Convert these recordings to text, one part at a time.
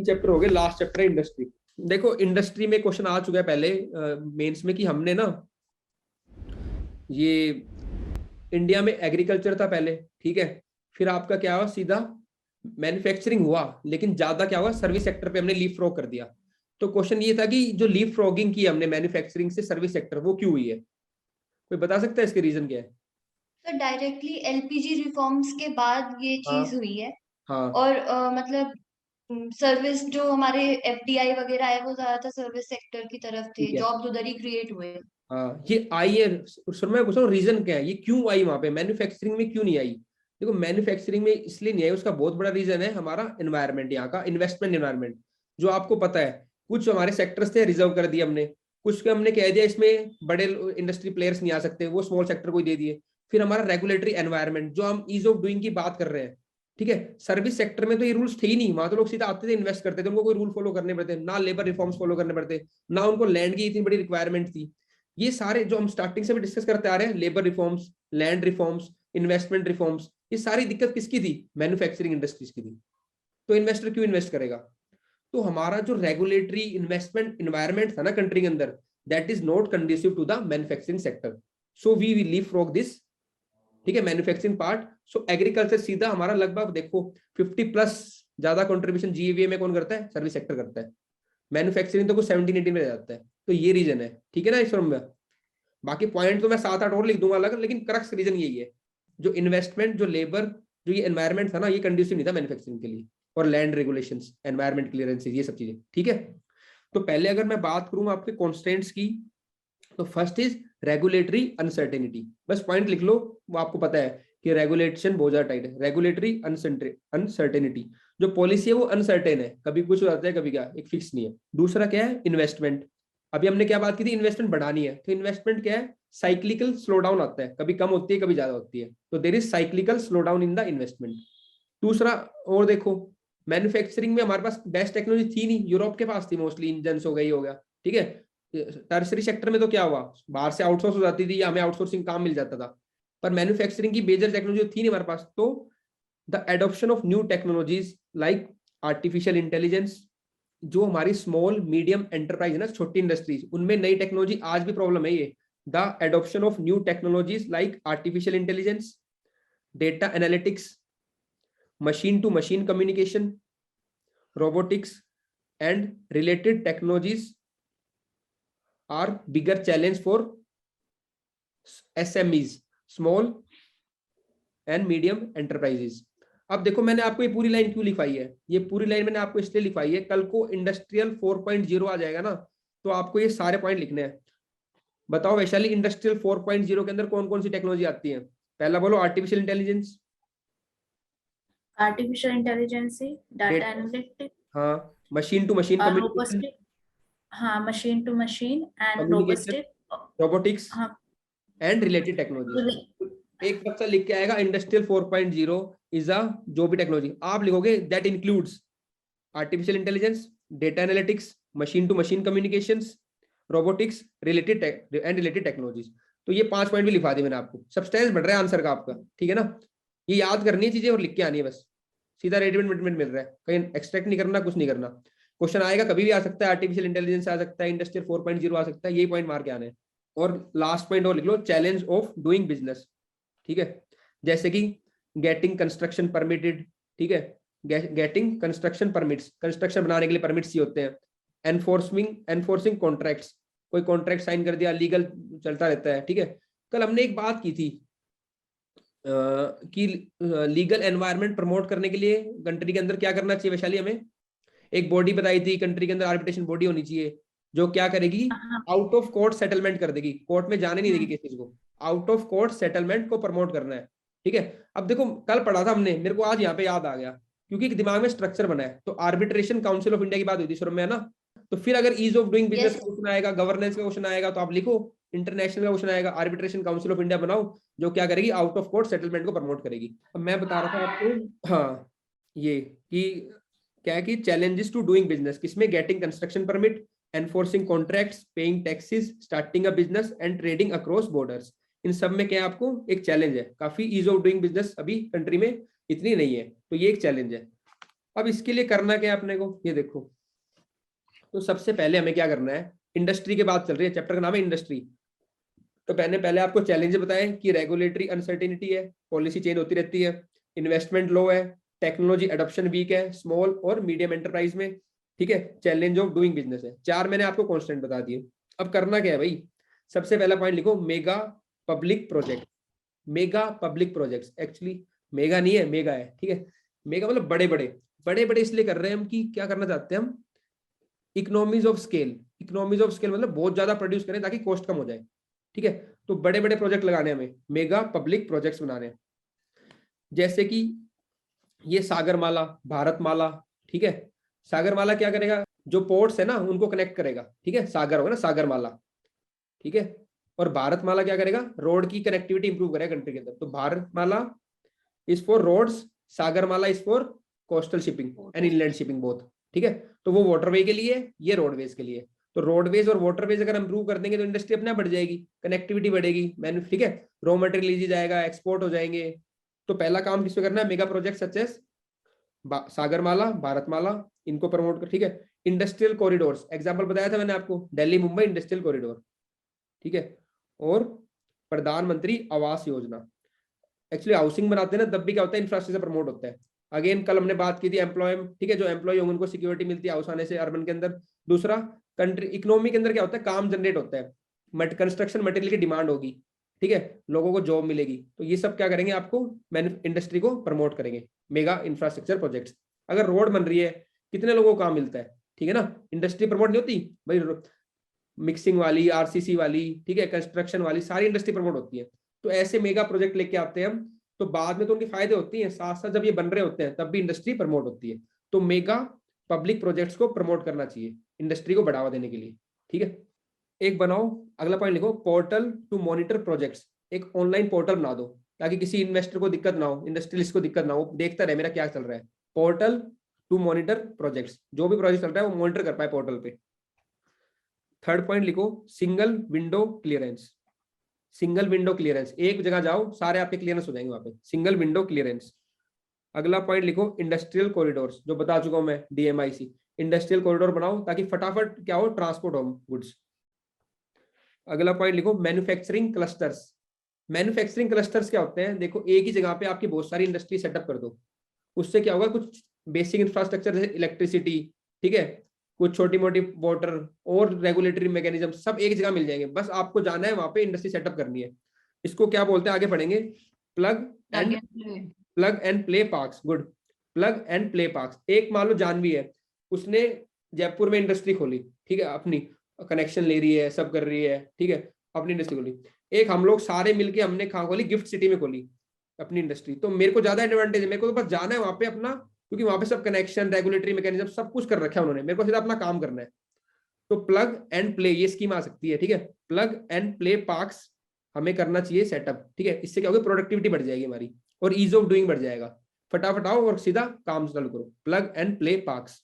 Chapter हो गए, last chapter है इंडस्ट्री। देखो इंडस्ट्री में क्वेश्चन आ चुका है पहले मेंस में कि हमने ना ये इंडिया में एग्रीकल्चर था पहले, ठीक है, फिर आपका क्या हुआ, सीधा मैन्युफैक्चरिंग हुआ, लेकिन ज्यादा क्या हुआ, सर्विस सेक्टर पे हमने लीप फ्रॉग कर दिया। तो क्वेश्चन ये था कि जो लीप फ्रॉगिंग की हमने मैन्युफैक्चरिंग से सर्विस सेक्टर, वो क्यों हुई है? कोई बता सकता है इसके रीजन क्या है? तो डायरेक्टली एलपीजी रिफॉर्म्स के बाद ये चीज हाँ हुई है। हाँ और मतलब सर्विस जो हमारे एफडीआई वगैरह है वो ज्यादातर सर्विस सेक्टर की तरफ थे, ठीक है। जॉब्स उधर ही क्रिएट हुए। हाँ ये आई है, सर मैं पूछ रहा हूँ रीजन क्या है, ये क्यों आई वहां पे, मैन्युफैक्चरिंग में क्यों नहीं आई? देखो मैन्युफैक्चरिंग में इसलिए नहीं आई, उसका बहुत बड़ा रीजन है हमारा एनवायरनमेंट, यहाँ का इन्वेस्टमेंट एनवायरनमेंट। जो आपको पता है कुछ हमारे सेक्टर्स थे रिजर्व कर दिए हमने, कुछ के हमने कह दिया इसमें बड़े इंडस्ट्री प्लेयर्स नहीं आ सकते, वो स्मॉल सेक्टर को ही दे दिए। फिर हमारा रेगुलेटरी एनवायरनमेंट, जो हम ईज ऑफ डूइंग की बात कर रहे हैं, ठीक है, सर्विस सेक्टर में तो ये रूल्स थे ही नहीं, वहां तो लोग सीधा आते थे इन्वेस्ट करते थे, उनको कोई रूल फॉलो करने पड़ते, ना लेबर रिफॉर्म्स फॉलो करने पड़ते, ना उनको लैंड की इतनी बड़ी रिक्वायरमेंट थी। ये सारे जो हम स्टार्टिंग से भी डिस्कस करते आ रहे हैं, labour reforms, land reforms, investment reforms, ये सारी दिक्कत किसकी थी? मैन्युफैक्चरिंग इंडस्ट्रीज की थी। तो इन्वेस्टर क्यों इन्वेस्ट करेगा? तो हमारा जो रेगुलेटरी इन्वेस्टमेंट इन्वायरमेंट था ना कंट्री के अंदर, that is not conducive to the manufacturing sector, so we will leave from this, ठीक है, मैन्युफैक्चरिंग पार्ट। सो एग्रीकल्चर सीधा हमारा लगभग देखो 50+ ज्यादा कंट्रीब्यूशन जीएवीए में कौन करता है? सर्विस सेक्टर करता है। मैन्युफैक्चरिंग तो कुछ 17-18 में रह जाता है। तो ये रीजन है, ठीक है ना इस फॉर्म में। बाकी पॉइंट तो मैं 7-8 और लिख दूंगा अलग, लेकिन क्रक्स रीजन यही है, जो इन्वेस्टमेंट, जो लेबर, जो ये एनवायरमेंट था ना, ये कंड्यूसिव नहीं था मैन्युफैक्चरिंग के लिए। और लैंड रेगुलेशंस, एनवायरमेंट क्लियरेंसेज, ये सब चीजें, ठीक है। तो पहले अगर मैं बात करूं आपके कॉन्स्टेंट्स की, तो फर्स्ट इज रेगुलेटरी अनसर्टेनिटी। बस पॉइंट लिख लो, वो आपको पता है कि रेगुलेशन बहुत ज्यादा टाइट है। रेगुलेटरी अनसर्टेनिटी, जो पॉलिसी है वो अनसर्टेन है, कभी कुछ हो जाता है कभी क्या, एक फिक्स नहीं है। दूसरा क्या है? इन्वेस्टमेंट। अभी हमने क्या बात की थी? इन्वेस्टमेंट बढ़ानी है, तो इन्वेस्टमेंट क्या है? साइक्लिकल स्लो डाउन आता है, कभी कम होती है कभी ज्यादा होती है, तो there is cyclical slow down in the investment. दूसरा, और देखो, मैन्युफैक्चरिंग में हमारे पास बेस्ट टेक्नोलॉजी थी नहीं, यूरोप के पास थी मोस्टली, इंजन हो गई, हो गया, ठीक है। टर्सरी सेक्टर में तो क्या हुआ, बाहर से आउटसोर्स हो जाती थी या हमें आउटसोर्सिंग काम मिल जाता था, पर मैन्युफैक्चरिंग की मेजर टेक्नोलॉजी थी नहीं हमारे पास। तो the adoption of new technologies like artificial intelligence, जो हमारी स्मॉल मीडियम एंटरप्राइज है ना, छोटी इंडस्ट्रीज, उनमें नई टेक्नोलॉजी आज भी प्रॉब्लम है ये। The adoption of new technologies like artificial intelligence, data analytics, machine to machine communication, robotics, and related technologies are bigger challenge for SMEs, small and medium enterprises. अब देखो मैंने आपको ये पूरी लाइन क्यों लिखवाई है, ये पूरी लाइन मैंने आपको इसलिए लिखवाई है, कल को इंडस्ट्रियल 4.0 आ जाएगा ना, तो आपको ये सारे पॉइंट लिखने हैं। बताओ वैशाली, इंडस्ट्रियल 4.0 के अंदर कौन कौन सी टेक्नोलॉजी आती है? पहला बोलो, artificial intelligence, artificial intelligence, data analytics, हाँ, मशीन टू मशीन और कम्युनिकेशन, रोबोटिक। हाँ, machine to machine and communication, robotic. Robotics हाँ। And related technologies. एक बच्चा लिख के आएगा इंडस्ट्रियल 4.0 इज अ, जो भी टेक्नोलॉजी आप लिखोगे that includes artificial intelligence, data analytics, machine to machine communications, robotics, related and related technologies. तो ये 5 पॉइंट भी लिखा दिए मैंने आपको, सब्सटेंस बढ़ रहा है आंसर का आपका, ठीक है ना। ये याद करनी है चीजें और लिख के आनी है बस, सीधा रेडीमेड मिल रहा है, कहीं एक्सट्रैक्ट नहीं करना, कुछ नहीं करना। क्वेश्चन आएगा कभी भी आ सकता है, आर्टिफिशियल इंटेलिजेंस आ सकता है, इंडस्ट्रियल 4.0 आ सकता है, यही पॉइंट मार के आने हैं। और लास्ट पॉइंट और लिख लो, चैलेंज ऑफ डूइंग बिजनेस, ठीक है। जैसे कि गेटिंग कंस्ट्रक्शन परमिटेड, ठीक है, गेटिंग कंस्ट्रक्शन परमिट्स, कंस्ट्रक्शन बनाने के लिए परमिट्स ही होते हैं। एनफोर्सिंग कॉन्ट्रैक्ट्स, कोई कॉन्ट्रैक्ट साइन कर दिया, लीगल चलता रहता है, ठीक है। कल हमने एक बात की थी कि लीगल एनवायरनमेंट प्रमोट करने के लिए कंट्री के अंदर क्या करना चाहिए वैशाली? हमें एक बॉडी बताई थी कंट्री के अंदर, आर्बिट्रेशन बॉडी होनी चाहिए, जो क्या करेगी? हाँ। आउट ऑफ कोर्ट सेटलमेंट कर देगी, कोर्ट में जाने नहीं देगी हम्म। किसी को, आउट ऑफ कोर्ट सेटलमेंट को प्रमोट करना है, ठीक है। अब देखो कल पढ़ा था हमने, मेरे को आज यहाँ पे याद आ गया, क्योंकि दिमाग में स्ट्रक्चर बना है। तो आर्बिट्रेशन काउंसिल ऑफ इंडिया की बात हुई थी शुरू में, है ना। तो फिर अगर ease of doing business yes. का क्वेश्चन आएगा, गवर्नेंस का क्वेश्चन आएगा, तो आप लिखो इंटरनेशनल का क्वेश्चन आएगा, आर्बिट्रेशन काउंसिल ऑफ इंडिया बनाओ, जो क्या करेगी? आउट ऑफ कोर्ट सेटलमेंट को प्रमोट करेगी। अब मैं बता रहा था आपको, हाँ, ये कि क्या है कि चैलेंजेस टू डूइंग बिजनेस, किसमें? Getting construction permit, enforcing contracts, paying taxes, starting a business and trading across borders. इन सब में क्या है आपको? एक चैलेंज है, काफी ईज ऑफ डूइंग बिजनेस अभी कंट्री में इतनी नहीं है, तो ये एक चैलेंज है। अब इसके लिए करना क्या है अपने को, ये देखो। तो सबसे पहले हमें क्या करना है, इंडस्ट्री की बात चल रही है, चैप्टर का नाम है इंडस्ट्री। तो मैंने पहले आपको चैलेंज बताए कि रेगुलेटरी अनसर्टेनिटी है, पॉलिसी चेंज होती रहती है, इन्वेस्टमेंट लो है, टेक्नोलॉजी एडॉप्शन वीक है स्मॉल और मीडियम एंटरप्राइज में, ठीक है, चैलेंज ऑफ डूइंग बिजनेस है। 4 मैंने आपको कॉन्स्टेंट बता दिए। अब करना क्या है भाई, सबसे पहला पॉइंट लिखो, mega public project. Mega public projects, actually mega नहीं है, मेगा है, ठीक है। मेगा मतलब बड़े बड़े, बड़े बड़े इसलिए कर रहे हैं हम कि क्या करना चाहते हैं हम, economies of scale. Economies of scale मतलब बहुत ज्यादा प्रोड्यूस करें ताकि कॉस्ट कम हो जाए, ठीक है। तो बड़े बड़े प्रोजेक्ट लगाने हमें, मेगा पब्लिक प्रोजेक्ट्स बनाने हैं। जैसे कि ये सागरमाला, भारतमाला, ठीक है। सागरमाला क्या करेगा, जो पोर्ट्स है ना उनको कनेक्ट करेगा, ठीक है, सागर होगा ना सागरमाला, ठीक है। और भारतमाला क्या करेगा, रोड की कनेक्टिविटी इंप्रूव करेगा कंट्री के अंदर। तो Bharatmala is for roads, Sagarmala is for coastal shipping and inland shipping both, ठीक है। तो वो वाटरवे के लिए, ये रोडवेज के लिए। तो रोडवेज और वाटरवेज अगर इंप्रूव कर देंगे तो इंडस्ट्री अपने आप बढ़ जाएगी, कनेक्टिविटी बढ़ेगी, ठीक है, रॉ मटेरियल लीजिए जाएगा, एक्सपोर्ट हो जाएंगे। तो पहला काम किस पे करना है, mega project such as Sagarmala, Bharatmala, इनको प्रमोट कर, ठीक है। इंडस्ट्रियल कॉरिडोर्स, एग्जांपल बताया था मैंने आपको, दिल्ली मुंबई इंडस्ट्रियल कॉरिडोर, ठीक है। और प्रधानमंत्री आवास योजना, एक्चुअली हाउसिंग बनाते हैं ना तब भी क्या होता है, इंफ्रास्ट्रक्चर प्रमोट होता है। अगेन कल हमने बात की थी एम्प्लॉय, ठीक है, जो एम्प्लॉय होंगे उनको सिक्योरिटी मिलती है हाउस आने से अर्बन के अंदर। दूसरा, कंट्री इकोनॉमी के अंदर क्या होता है, काम जनरेट होता है, कंस्ट्रक्शन मटेरियल की डिमांड होगी, ठीक है, लोगों को जॉब मिलेगी। तो ये सब क्या करेंगे, आपको इंडस्ट्री को प्रमोट करेंगे, मेगा इंफ्रास्ट्रक्चर प्रोजेक्ट्स। अगर रोड बन रही है, कितने लोगों को काम मिलता है, ठीक है ना, इंडस्ट्री प्रमोट नहीं होती भाई, मिक्सिंग वाली, आरसीसी वाली, ठीक है, कंस्ट्रक्शन वाली, सारी इंडस्ट्री प्रमोट होती है। तो ऐसे मेगा प्रोजेक्ट लेके आते हैं हम, तो बाद में तो उनके फायदे होती हैं, साथ साथ जब ये बन रहे होते हैं तब भी इंडस्ट्री प्रमोट होती है। तो मेगा पब्लिक प्रोजेक्ट्स को प्रमोट करना चाहिए इंडस्ट्री को बढ़ावा देने के लिए, ठीक है। एक बनाओ, अगला पॉइंट लिखो, पोर्टल टू मॉनिटर प्रोजेक्ट्स। एक ऑनलाइन पोर्टल बना दो ताकि किसी इन्वेस्टर को दिक्कत ना हो, इंडस्ट्रियलिस्ट को दिक्कत ना हो, देखता रहे मेरा क्या चल रहा है। पोर्टल टू मॉनिटर प्रोजेक्ट्स, जो भी प्रोजेक्ट चल रहा है वो मॉनिटर कर पाए पोर्टल पे। थर्ड पॉइंट लिखो, single window clearance. Single window clearance, एक जगह जाओ सारे आपके क्लियरेंस हो जाएंगे वहां पे, सिंगल विंडो क्लियरेंस। अगला पॉइंट लिखो, इंडस्ट्रियल कॉरिडोर्स, जो बता चुका हूं मैं, डीएमआईसी। इंडस्ट्रियल कॉरिडोर बनाओ ताकि फटाफट क्या हो, ट्रांसपोर्ट हो गुड्स। अगला पॉइंट लिखो, मैन्युफैक्चरिंग क्लस्टर्स। मैन्युफैक्चरिंग क्लस्टर्स क्या होते हैं, देखो एक ही जगह पे आपकी बहुत सारी इंडस्ट्री सेटअप कर दो, उससे क्या होगा, कुछ बेसिक इंफ्रास्ट्रक्चर जैसे इलेक्ट्रिसिटी, ठीक है, कुछ छोटी मोटी वाटर और रेगुलेटरी मैकेनिज्म सब एक जगह मिल जाएंगे, बस आपको जाना है वहां पे इंडस्ट्री सेटअप करनी है। इसको क्या बोलते हैं, आगे पढ़ेंगे, plug and play parks. Good, plug and play parks. एक मान लो जानवी है, उसने जयपुर में इंडस्ट्री खोली, ठीक है, अपनी कनेक्शन ले रही है, सब कर रही है, ठीक है, अपनी इंडस्ट्री खोली। एक हम लोग सारे मिलके हमने कहाँ खोली, गिफ्ट सिटी में खोली अपनी इंडस्ट्री। तो मेरे को ज्यादा एडवांटेज है, मेरे को तो बस जाना है वहां पे अपना, क्योंकि वहां पे सब कनेक्शन, रेगुलेटरी मैकेनिज्म सब कुछ कर रखा है उन्होंने, मेरे को सीधा अपना काम करना है। तो प्लग एंड प्ले ये स्कीम आ सकती है, ठीक है, प्लग एंड प्ले पार्क्स हमें करना चाहिए सेटअप, ठीक है। इससे क्या होगा, प्रोडक्टिविटी बढ़ जाएगी हमारी और ईज ऑफ डूइंग बढ़ जाएगा। फटाफट आओ और सीधा काम चालू करो, प्लग एंड प्ले पार्क्स।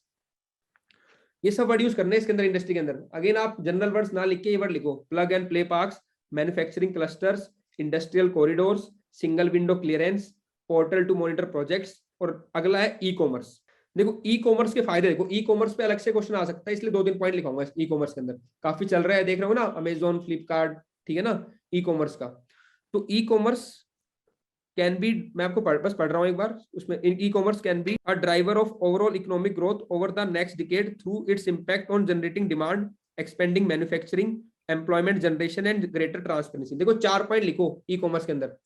ये सब वर्ड यूज करने इसके अंदर, इंडस्ट्री के अंदर। अगेन आप जनरल वर्ड्स ना लिख के ये वर्ड लिखो, plug and play parks, manufacturing clusters, industrial corridors, single window clearance, portal to monitor projects. और अगला है ई कॉमर्स। देखो ई कॉमर्स के फायदे, देखो ई कॉमर्स पे अलग से क्वेश्चन आ सकता है, इसलिए 2-3 पॉइंट लिखाऊंगा ई कॉमर्स के अंदर। काफी चल रहा है, देख रहे हो ना, अमेजोन, फ्लिपकार्ट, ठीक है ना, ई कॉमर्स का। तो ई कॉमर्स कैन बी, मैं आपको बस पढ़ रहा हूं एक बार, उसमें e commerce can be a driver of overall economic growth over the next decade through it's impact on generating demand, expanding manufacturing, employment generation and greater transparency. देखो 4 point लिखो ई कॉमर्स के अंदर।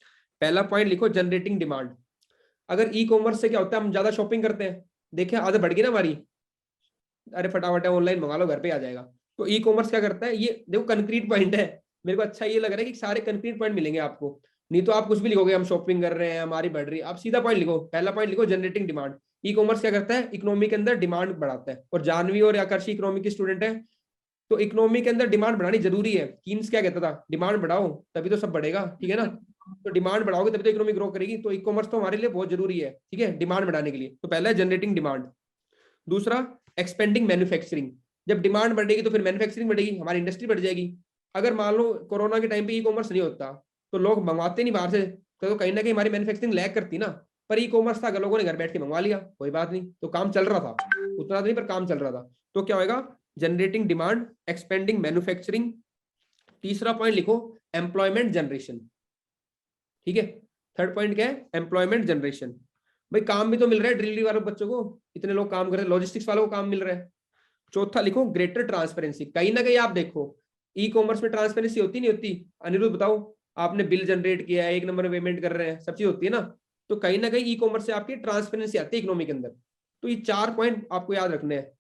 पहला पॉइंट लिखो, generating demand. अगर e commerce से क्या होता है, हम ज्यादा शॉपिंग करते हैं, देखिए आदत बढ़ गई ना हमारी, अरे फटाफट ऑनलाइन मंगा लो घर पे आ जाएगा। तो ई कॉमर्स क्या करता है, ये देखो कंक्रीट पॉइंट है, मेरे को अच्छा ये लग रहा है कि सारे कंक्रीट पॉइंट मिलेंगे आपको, नहीं तो आप कुछ भी लिखोगे, हम शॉपिंग कर रहे हैं, हमारी बढ़ रही है। आप सीधा पॉइंट लिखो, पहला पॉइंट लिखो, जनरेटिंग डिमांड। ई कॉमर्स क्या करता है, इकोनॉमी के अंदर डिमांड बढ़ाता है। और जानवी और आकर्षी इकोनॉमी की स्टूडेंट है, तो इकोनॉमी के अंदर डिमांड बढ़ानी जरूरी है। कीन्स क्या कहता था, डिमांड बढ़ाओ तभी तो सब बढ़ेगा, ठीक है ना। तो डिमांड बढ़ाओगे तभी तो इकोनॉमी ग्रो करेगी। तो ई कॉमर्स तो हमारे लिए बहुत जरूरी है, ठीक है, डिमांड बढ़ाने के लिए। तो पहला है जनरेटिंग डिमांड। दूसरा, एक्सपेंडिंग मैन्युफैक्चरिंग। जब डिमांड बढ़ेगी तो फिर मैन्युफैक्चरिंग बढ़ेगी, हमारी इंडस्ट्री बढ़ जाएगी। अगर मान लो कोरोना के टाइम पे ई कॉमर्स नहीं होता तो लोग मंगवाते नहीं बाहर से, तो कहीं ना कहीं हमारी मैन्युफैक्चरिंग लैग करती ना। पर ई कॉमर्स था, लोगों ने घर बैठ के मंगवा लिया, कोई बात नहीं, तो काम चल रहा था, उतना नहीं पर काम चल रहा था। तो क्या होगा, जनरेटिंग डिमांड, एक्सपेंडिंग मैन्युफैक्चरिंग। तीसरा पॉइंट लिखो, एम्प्लॉयमेंट जनरेशन। ठीक है, थर्ड पॉइंट क्या है, एम्प्लॉयमेंट जनरेशन। भाई काम भी तो मिल रहा है डिलीवरी वाले बच्चों को, इतने लोग काम कर रहे हैं, लॉजिस्टिक्स वालों को काम मिल रहा है। चौथा लिखो, ग्रेटर ट्रांसपेरेंसी। कहीं ना कहीं आप देखो ई कॉमर्स में ट्रांसपेरेंसी होती नहीं होती? अनिरुद्ध बताओ, आपने बिल जनरेट किया है, एक नंबर में पेमेंट कर रहे हैं, सब चीज होती है ना। तो कहीं ना कहीं ई कॉमर्स से आपकी ट्रांसपेरेंसी आती है इकोनॉमी के अंदर। तो ये 4 पॉइंट आपको याद रखने हैं,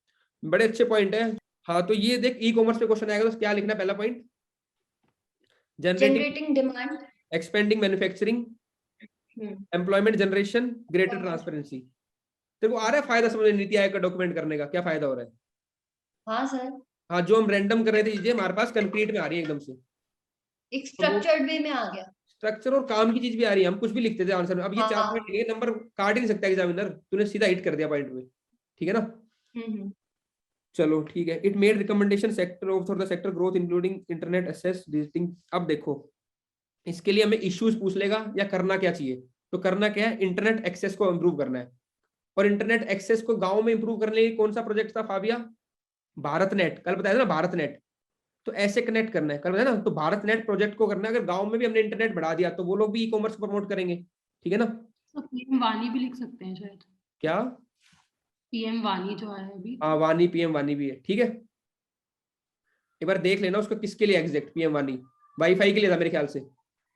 बड़े अच्छे पॉइंट है। हाँ, तो ये देख, ई कॉमर्स पे क्वेश्चन आएगा तो क्या लिखना है? पहला point, generating, generating demand, expanding manufacturing, employment generation, greater transparency. तेरे को आ रहा है फायदा समझ, नीति आयोग का डॉक्यूमेंट करने का क्या फायदा हो रहा है? हाँ सर, हाँ, जो हम रैंडम कर रहे थे चीजें हमारे पास कंक्रीट में आ रही है एकदम से, एक स्ट्रक्चर्ड वे में आ गया। स्ट्रक्चर और काम की चीज भी आ रही है। हम कुछ भी लिखते थे आंसर में, अब ये 4 हाँ। पॉइंट लिखे, नंबर काट ही नहीं सकता एग्जामिनर, तूने सीधा हिट कर दिया पॉइंट में, ठीक है ना। चलो ठीक है, it made recommendation sector of for the sector growth including internet access digitising. अब देखो, इसके लिए हमें इश्यूज पूछ लेगा या करना क्या चाहिए। तो करना क्या है, इंटरनेट एक्सेस को इंप्रूव करना है। और इंटरनेट एक्सेस को गांव में इंप्रूव करने के लिए कौन सा प्रोजेक्ट था फाबिया? भारत नेट, कल बताया था ना भारत नेट। तो ऐसे कनेक्ट करना है, कल बताया ना, तो भारत नेट प्रोजेक्ट को करना है। अगर गांव में भी हमने इंटरनेट बढ़ा दिया तो वो लोग भी ई कॉमर्स प्रमोट करेंगे, ठीक है ना। तो पीएम वानी भी लिख सकते हैं शायद, क्या? पीएम वानी जो है अभी। हाँ, वानी, पीएम वानी भी है, ठीक है। एक बार देख लेना उसको किसके लिए एग्जैक्ट पीएम वानी, वाईफाई के लिए था मेरे ख्याल से,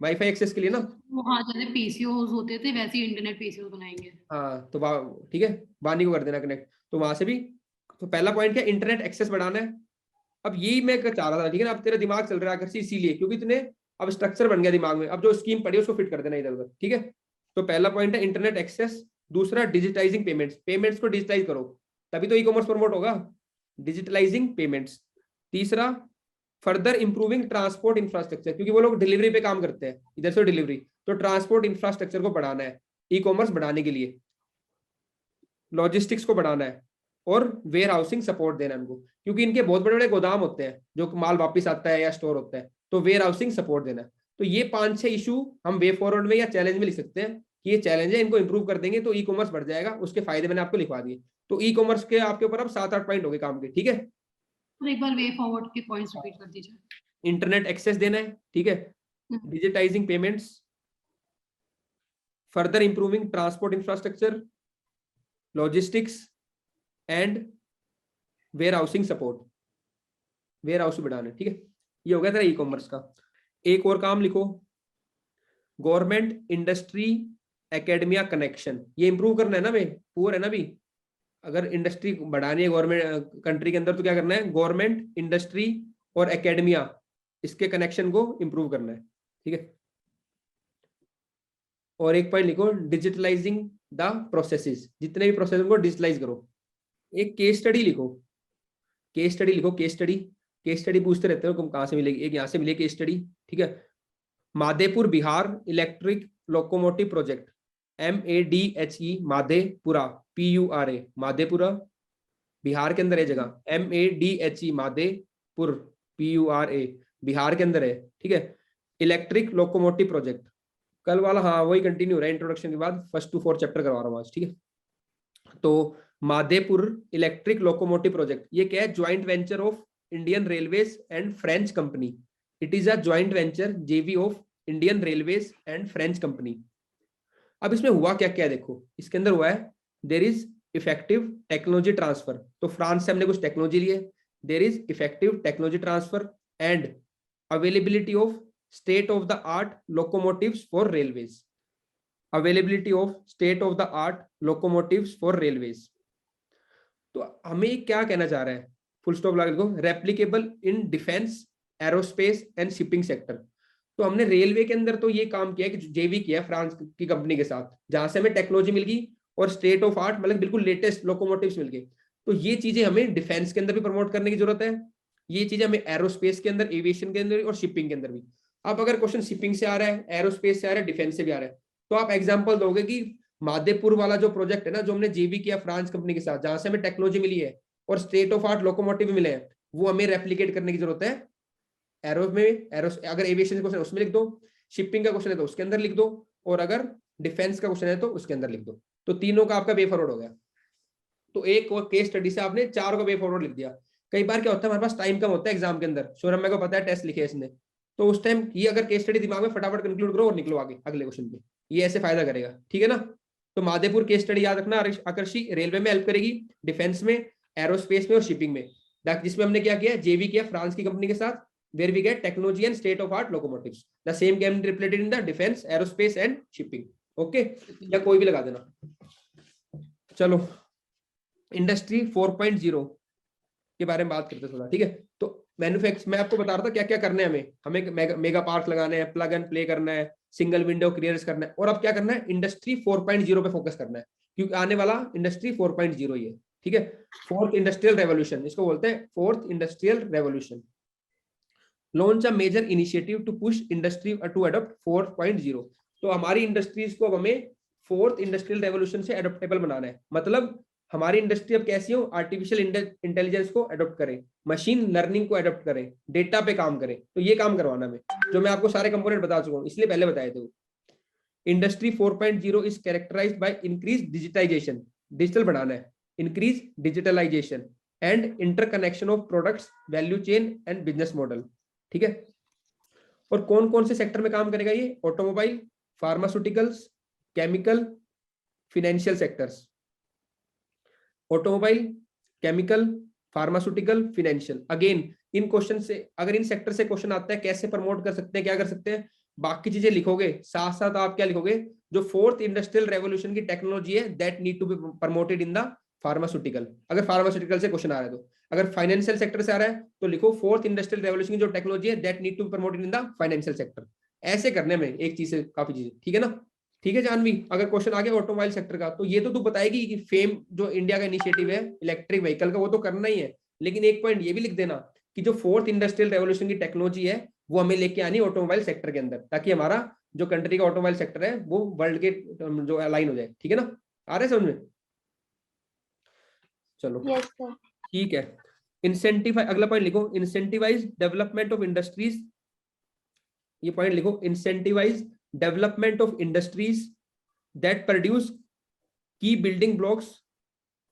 वाईफाई एक्सेस के लिए ना। वो हाँ, जैसे पीसीओज होते थे वैसे ही इंटरनेट पीसीओ बनाएंगे। हाँ, तो ठीक है, वानी को कर देना कनेक्ट, तो वहां से भी। तो पहला पॉइंट क्या, इंटरनेट एक्सेस बढ़ाना है। अब यही मैं चाह रहा था, ठीक है ना। अब तेरा दिमाग चल रहा है अगर इसीलिए, क्योंकि तूने अब स्ट्रक्चर बन गया दिमाग में, अब जो स्कीम पड़ी उसको फिट कर देना इधर उधर, ठीक है। तो पहला पॉइंट है इंटरनेट एक्सेस। दूसरा, डिजिटाइजिंग पेमेंट्स, पेमेंट्स को डिजिटाइज करो, तभी तो ई कॉमर्स प्रमोट होगा, डिजिटलाइजिंग पेमेंट्स। तीसरा, फर्दर इंप्रूविंग ट्रांसपोर्ट इंफ्रास्ट्रक्चर, क्योंकि वो लोग डिलीवरी पे काम करते हैं, इधर से डिलीवरी, तो ट्रांसपोर्ट इंफ्रास्ट्रक्चर को बढ़ाना है ई कॉमर्स बढ़ाने के लिए, लॉजिस्टिक्स को बढ़ाना है, और वेयर हाउसिंग सपोर्ट देना है इनको, क्योंकि इनके बहुत बड़े बड़े गोदाम होते हैं जो माल वापस आता है या स्टोर होता है, तो वेयर हाउसिंग सपोर्ट देना है। तो ये 5-6 इशू हम वे फॉरवर्ड में या चैलेंज में लिख सकते हैं कि ये चैलेंज है, इनको इंप्रूव कर देंगे तो ई कॉमर्स बढ़ जाएगा, उसके फायदे मैंने आपको लिखवा दिए। तो ई कॉमर्स के आपके ऊपर अब 7-8 पॉइंट हो गए काम के, ठीक है। तो एक बार वे फॉरवर्ड के पॉइंट्स रिपीट कर दीजिए। इंटरनेट एक्सेस देना है, ठीक है, digitising payments, further improving transport infrastructure, logistics and warehousing support, warehouse बढ़ाना, ठीक है। ये हो गया तेरा ई कॉमर्स का। एक और काम लिखो, गवर्नमेंट इंडस्ट्री एकेडमिया कनेक्शन, ये इंप्रूव करना है ना भाई, पुअर है ना भी। अगर इंडस्ट्री बढ़ानी है गवर्नमेंट कंट्री के अंदर तो क्या करना है, गवर्नमेंट इंडस्ट्री और एकेडमिया, इसके कनेक्शन को इंप्रूव करना है, ठीक है। और एक पॉइंट लिखो, डिजिटलाइजिंग द प्रोसेसेस, जितने भी प्रोसेस को डिजिटलाइज करो। एक केस स्टडी लिखो, केस स्टडी लिखो, केस स्टडी, केस स्टडी पूछते रहते हो, कहाँ से मिलेगी, एक यहाँ से मिलेगी केस स्टडी, ठीक है। Madhepur Bihar electric locomotive project, MADHE Madhepura, PURA Madhepura, Bihar के अंदर है जगह, MADHE माधेपुर, PURA बिहार के अंदर है, ठीक है। इलेक्ट्रिक लोकोमोटिव प्रोजेक्ट, कल वाला, हाँ वही कंटिन्यू रहा है, इंट्रोडक्शन के बाद 1 to 4 चैप्टर करवा रहा हूँ आज, ठीक है। तो माधेपुर इलेक्ट्रिक लोकोमोटिव प्रोजेक्ट, ये क्या है, joint venture of Indian railways and French company. It is a joint venture JV of Indian railways and French company. अब इसमें हुआ क्या क्या देखो, इसके अंदर हुआ है, there is effective technology transfer, तो फ्रांस से हमने कुछ टेक्नोलॉजी ली है, there is effective technology transfer and availability of state of the art locomotives for railways, availability of state of the art locomotives for railways. तो हमें क्या कहना चाह रहा है, फुल स्टॉप लगा दो, replicable in defence, aerospace and shipping sector. तो हमने रेलवे के अंदर तो ये काम किया कि JV किया फ्रांस की कंपनी के साथ, जहां से हमें टेक्नोलॉजी मिल गई और स्टेट ऑफ आर्ट मतलब बिल्कुल लेटेस्ट लोकोमोटिव्स मिल गए। तो ये चीजें हमें डिफेंस के अंदर भी प्रमोट करने की जरूरत है, ये चीजें हमें एरोस्पेस के अंदर, एविएशन के अंदर और शिपिंग के अंदर भी। अब अगर क्वेश्चन शिपिंग से आ रहा है, एरोस्पेस से आ रहा है, डिफेंस से भी आ रहा है, तो आप एग्जाम्पल दोगे कि माधेपुर वाला जो प्रोजेक्ट है ना, जो हमने JV किया फ्रांस कंपनी के साथ, जहां से हमें टेक्नोलॉजी मिली है और स्टेट ऑफ आर्ट लोकोमोटिव मिले हैं, वो हमें रेप्लिकेट करने की जरूरत है एरो में। एरो अगर एविएशन क्वेश्चन उसमें लिख दो, शिपिंग का क्वेश्चन है तो उसके अंदर लिख दो, और अगर डिफेंस का क्वेश्चन है तो उसके अंदर लिख दो। तो तीनों का आपका वे फॉरवर्ड हो गया। तो एक केस स्टडी से आपने 4 का वे फॉरवर्ड लिख दिया। कई बार क्या होता है, हमारे पास टाइम कम होता है एग्जाम के अंदर, सौरभ को पता है टेस्ट लिखे इसने, तो उस टाइम ये अगर केस स्टडी दिमाग में फटाफट कंक्लूड करो और निकलो आगे अगले क्वेश्चन पे, ये ऐसे फायदा करेगा, ठीक है ना। तो माधेपुर केस स्टडी याद रखना, आकर्षी रेलवे में हेल्प करेगी, डिफेंस में, एरोस्पेस में और शिपिंग में, जिसमें हमने क्या किया, जेवी किया फ्रांस की कंपनी के साथ, where we get technology and state of art locomotives. The same can be replicated in the defense, aerospace and shipping. Okay, या कोई भी लगा देना। चलो इंडस्ट्री 4.0 के बारे में बात करते हैं थोड़ा, ठीक है। तो मैन्युफैक्चर मैं आपको बता रहा था क्या क्या करना है हमें मेगा पार्क लगाने हैं, प्लग एंड प्ले करना है, सिंगल विंडो क्लियर्स करना है, और अब क्या करना है, इंडस्ट्री 4.0 पे फोकस करना है, क्योंकि आने वाला इंडस्ट्री 4.0 ही है, ठीक है। फोर्थ इंडस्ट्रियल रेवोल्यूशन इसको बोलते हैं, fourth industrial revolution. Launch a major initiative to push industry to adopt 4.0। तो हमारी इंडस्ट्रीज को अब हमें फोर्थ इंडस्ट्रियल रेवोल्यूशन से अडॉप्टेबल बनाना है। मतलब हमारी इंडस्ट्री अब कैसी हो, आर्टिफिशियल इंटेलिजेंस को अडॉप्ट करें, मशीन लर्निंग को अडॉप्ट करें, डेटा पे काम करें। तो ये काम करवाना है, जो मैं आपको सारे कंपोनेंट बता चुका हूँ, इसलिए पहले बताए थे। Industry 4.0 is characterised by increase digitisation, digital बढ़ाना है, increase digitalisation and interconnection of products, value chain and business model, ठीक है। और कौन कौन से सेक्टर में काम करेगा ये, automobile, pharmaceuticals, chemical, financial sectors. Automobile, chemical, pharmaceutical, financial. Again in question से, अगर इन सेक्टर से क्वेश्चन आता है कैसे प्रमोट कर सकते हैं, क्या कर सकते हैं, बाकी चीजें लिखोगे, साथ साथ आप क्या लिखोगे, जो फोर्थ इंडस्ट्रियल रेवोल्यूशन की टेक्नोलॉजी है that need to be promoted in the pharmaceutical, अगर फार्मास्यूटिकल से क्वेश्चन आ रहा है तो। अगर फाइनेंशियल सेक्टर से आ रहा है तो लिखो फोर्थ इंडस्ट्रियल रेवोल्यूशन की जो टेक्नोलॉजी है that need to be promoted in the financial sector. ऐसे करने में एक चीज से काफी चीजें, ठीक है ना। ठीक है जानवी, अगर क्वेश्चन आ गया ऑटोमोबाइल सेक्टर का, तो ये तो तू बताएगी कि फेम जो इंडिया का इनिशिएटिव है इलेक्ट्रिक व्हीकल का, वो तो करना ही है, लेकिन एक पॉइंट ये भी लिख देना कि जो फोर्थ इंडस्ट्रियल रेवोल्यूशन की टेक्नोलॉजी है वो हमें लेके आनी ऑटोमोबाइल सेक्टर के अंदर, ताकि हमारा जो कंट्री का ऑटोमोबाइल सेक्टर है वो वर्ल्ड के जो अलाइन हो जाए, ठीक है ना। आ रहे समझ में, चलो ठीक है। इंसेंटिव, अगला पॉइंट लिखो, इंसेंटिवाइज डेवलपमेंट ऑफ इंडस्ट्रीज, ये पॉइंट लिखो, incentivise development of industries that produce key building blocks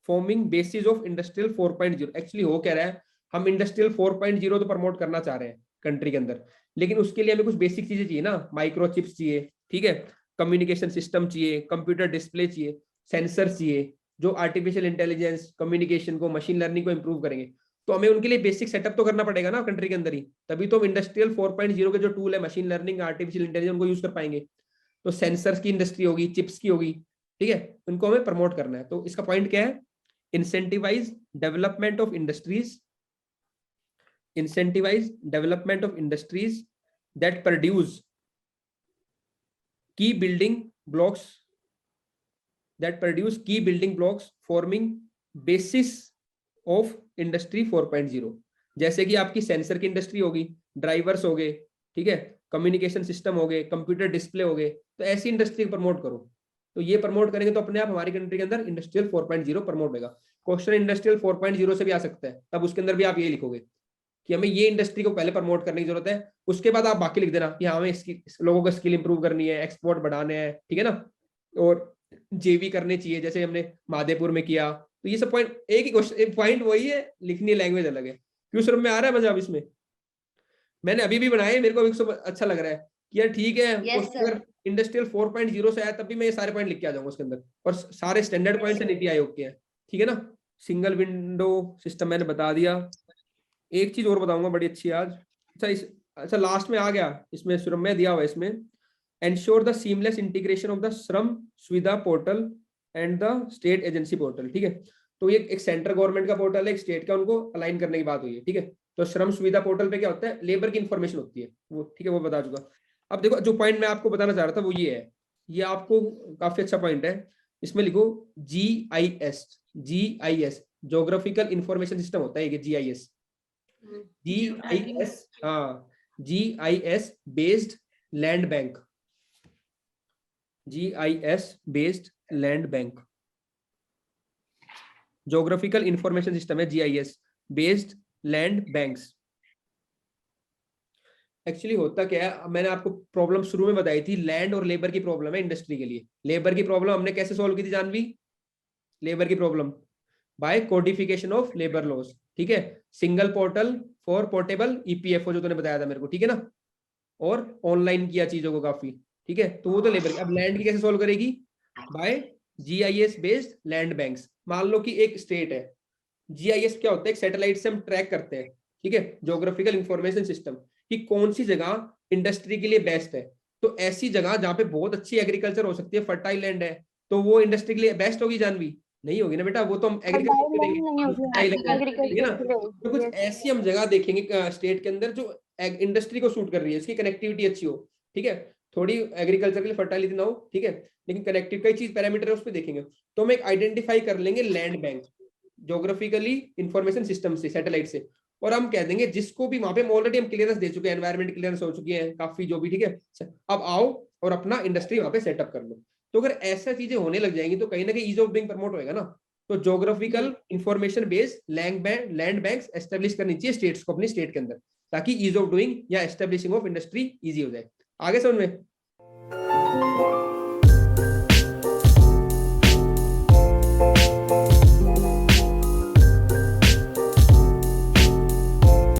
forming basis of industrial 4.0। Actually हो क्या रहा है, हम इंडस्ट्रियल 4.0 तो प्रमोट करना चाह रहे हैं कंट्री के अंदर, लेकिन उसके लिए हमें कुछ बेसिक चीजें चाहिए ना, माइक्रोचिप्स चाहिए, ठीक है, कम्युनिकेशन सिस्टम चाहिए, कंप्यूटर डिस्प्ले चाहिए, सेंसर चाहिए, जो आर्टिफिशियल इंटेलिजेंस, कम्युनिकेशन को, मशीन लर्निंग को इंप्रूव करेंगे। तो हमें उनके लिए बेसिक सेटअप तो करना पड़ेगा ना कंट्री के अंदर ही, तभी तो हम इंडस्ट्रियल 4.0 के जो टूल है, मशीन लर्निंग, आर्टिफिशियल इंटेलिजेंस, उनको यूज कर पाएंगे। तो सेंसर्स की इंडस्ट्री होगी, चिप्स की होगी, ठीक है, उनको हमें प्रमोट करना है। तो इसका पॉइंट क्या है, incentivize development of industries, incentivize development of industries that produce key building blocks, that produce key building blocks forming basis of industry 4.0। जैसे कि आपकी सेंसर की इंडस्ट्री होगी, ड्राइवर्स हो गए, ठीक है, कम्युनिकेशन सिस्टम हो गए, कंप्यूटर डिस्प्ले हो गए, तो ऐसी इंडस्ट्री प्रमोट करो। तो ये प्रमोट करेंगे तो अपने आप हमारी कंट्री के अंदर इंडस्ट्रियल 4.0 प्रमोट होगा। क्वेश्चन इंडस्ट्रियल 4.0 से भी आ सकता है, तब उसके अंदर भी आप ये लिखोगे कि हमें ये इंडस्ट्री को पहले प्रमोट करने की जरूरत है, उसके बाद आप बाकी लिख देना कि हाँ हमें लोगों को स्किल इंप्रूव करनी है, एक्सपोर्ट बढ़ाने हैं, ठीक है ना, और जेवी करने चाहिए जैसे हमने माधेपुर में किया। तो ये सब पॉइंट एक ही क्वेश्चन, पॉइंट वही है, लिखनी लैंग्वेज अलग है। क्यों सर में आ रहा है मजा अब इसमें, मैंने अभी भी बनाया, मेरे को अच्छा लग रहा है कि यार ठीक है, अगर इंडस्ट्रियल 4.0 से आया तब भी मैं ये सारे पॉइंट लिख के आ जाऊंगा उसके अंदर, और सारे स्टैंडर्ड पॉइंट से नीति आयोग के हैं, ठीक है ना। सिंगल विंडो सिस्टम मैंने बता दिया। एक चीज और बताऊंगा बड़ी अच्छी आज, अच्छा लास्ट में आ गया, इसमें श्रम में दिया हुआ है, इसमें ensure the seamless integration of the श्रम सुविधा portal and the state agency portal, ठीक है। तो ये एक सेंट्रल गवर्नमेंट का पोर्टल है, एक स्टेट का, उनको अलाइन करने की बात हुई है, ठीक है। तो श्रम सुविधा पोर्टल पे क्या होता है, लेबर की इंफॉर्मेशन होती है वो, ठीक है, वो बता चुका। अब देखो जो पॉइंट मैं आपको बताना चाह रहा था वो ये है, ये आपको काफी अच्छा पॉइंट है, इसमें लिखो GIS, GIS geographical information system होता है ये GIS, GIS, हाँ, GIS based land bank, GIS based land bank, geographical information system है GIS based land banks. Actually होता क्या है, अब मैंने आपको प्रॉब्लम शुरू में बताई थी, लैंड और लेबर की प्रॉब्लम है इंडस्ट्री के लिए। लेबर की प्रॉब्लम हमने कैसे सॉल्व की थी जानवी? लेबर की problem by codification of labour laws, ठीक है, single portal for portable EPFO जो तूने बताया था मेरे को, ठीक है ना, और ऑनलाइन किया चीजों को काफी, ठीक है। तो वो तो लेबर। अब लैंड की कैसे सॉल्व करेगी? By GIS based land banks. मान लो कि एक स्टेट है, जीआईएस क्या होता है? एक सैटेलाइट से हम ट्रैक करते हैं, ठीक है, ज्योग्राफिकल इंफॉर्मेशन सिस्टम, कि कौन सी जगह इंडस्ट्री के लिए बेस्ट है। तो ऐसी जगह जहां पे बहुत अच्छी एग्रीकल्चर हो सकती है, फर्टाइल लैंड है, तो वो इंडस्ट्री के लिए बेस्ट होगी जानवी? नहीं होगी ना बेटा, वो तो हम एग्रीकल्चर फर्टाइल लैंड नहीं होगी, है ना। एग्रीकल्चर के लिए तो कुछ होगी। ऐसी हम जगह देखेंगे स्टेट के अंदर जो इंडस्ट्री को सूट कर रही है, इसकी कनेक्टिविटी अच्छी हो, ठीक है, थोड़ी एग्रीकल्चर के लिए फर्टाइलिटी ना हो, ठीक है, लेकिन कनेक्टिव कई चीज पैरामीटर है उस पर देखेंगे। तो हम एक आइडेंटिफाई कर लेंगे land bank geographically information system से, सैटेलाइट से, और हम कह देंगे जिसको भी वहां पे ऑलरेडी हम क्लियरेंस दे चुके हैं, एनवायरमेंट क्लियरेंस हो चुकी है काफी जो भी, ठीक है, अब आओ और अपना इंडस्ट्री वहां पे सेटअप कर लो। तो अगर ऐसा चीजें होने लग जाएंगी तो कहीं ना कहीं ईज ऑफ डूइंग प्रमोट होएगा ना। तो geographical information based land banks establish करनी चाहिए स्टेट्स को अपनी स्टेट के अंदर, ताकि ईज ऑफ डूइंग या एस्टेब्लिशिंग ऑफ इंडस्ट्री इजी हो जाए। आगे समझ में?